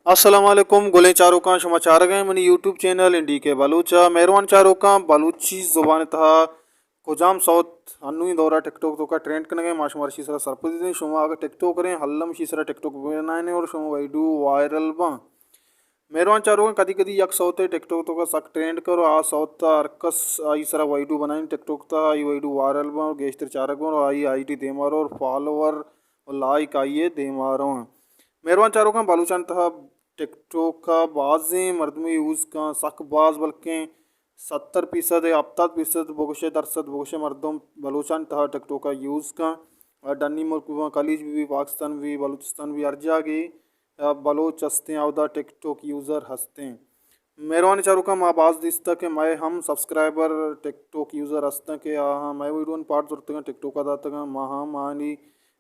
अस्सलामुअलैकुम गुले चारों का समाचार गए मनी यूट्यूब चैनल इंडी के बलूचा मेहरबान चारों का बलूची जुबान था कुजाम साउथ अन्नू दौरा टिकटॉक तो का ट्रेंड करने माशमार शीसरा सरपदी शुमा अगर टिकटॉक करें हल्लम शीसरा टिकटॉक बनाने और शुमा वैडू वायरल बा मेहरबान चारों कदी कदी यक सौते टिकटॉक तो का सक ट्रेंड करो आ सौता अरकस आई सरा वैडू बनाए टिकटॉक था आई वैडू वायरल बा और गेस्टर चारक बा और आई आईडी दे मारो और फॉलोवर और लाइक आइए दे मारो मेहरबान चारों का बालूचान था टिकटॉक का बाज़ मरदमी यूज़ का सक बाज बल्कि 70% अबताद फीसद बोगशे दरसद बोगशे मरदम बलूचान तहा टिकटॉक का यूज़ का डन्नी मुल्क कलीज भी पाकिस्तान भी बलूचिस्तान भी अर्जा गई बलोच हंसते आवदा टिकटॉक यूज़र हंसते हैं मेहरबानी चारों का माँ बाज दिस्ता के मैं हम सब्सक्राइबर टिकटॉक यूज़र हंसता के हाँ मैं वीडियो पार्ट जोड़ते टिकटॉक का दाता महा मानी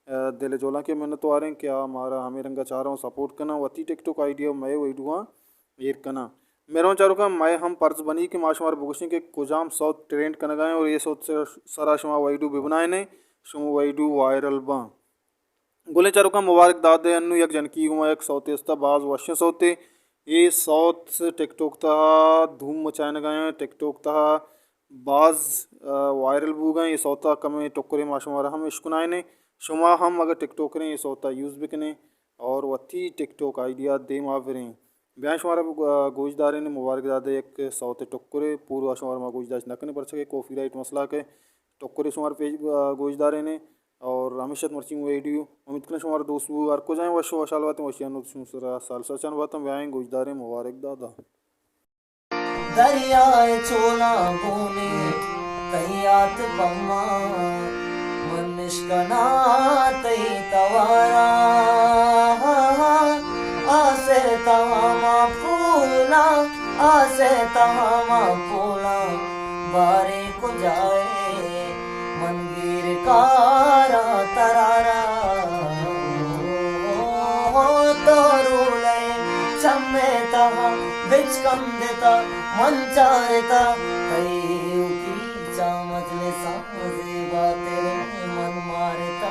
दिल जोला के मैंने तो आ रहे हैं क्या हमारा हमें रंगा चाह रहा हूँ सपोर्ट करना वती टिकटॉक आइडिया मैं वही डुआ येर करना मेरा चारों का मैं हम पर्ज बनी के माशमार बुगशी के कुजाम साउथ ट्रेंड करना गए और ये सोच से सरा शुमा वही डू भी बनाए ने शुमा वही डू वायरल बा गोले चारों का मुबारक दादे अन्नू एक जनकी हुआ एक सौतेस्ता बाज वश्य सौते ये साउथ से टिकटॉक था धूम मचाने गए टिकटॉक था बाज वायरल बू गए ये सौता कमे टोकरे माशमार हम इश्कुनाए ने शुमा हम अगर टिकटॉक करें ये सोता यूज़ भी करें और वती टिकटॉक आइडिया दे मावरें ब्याह शुमारा गोजदारे ने मुबारक दादे एक सौते टोकरे पूर्व शुमार में गोजदाश न करने पर सके कॉपी राइट मसला के टोकरे शुमार पेज गोजदारे ने और हमेशा मर्ची वीडियो उम्मीद करें शुमार दोस्त वो को जाए वशो वशाल बातें वशियान साल सचन बातें ब्याह गोजदारे मुबारक दादा दरियाए चोला बोने तैयात बम्मा मनिष्कना तई तवारा आसे तवामा फूला आसे तवामा फूला बारे को जाए मनगीर कारा तरारा तोरुले चम्मे तहा बिच कम देता मन चारता कई उकी चामचले साजे बातें मन मारता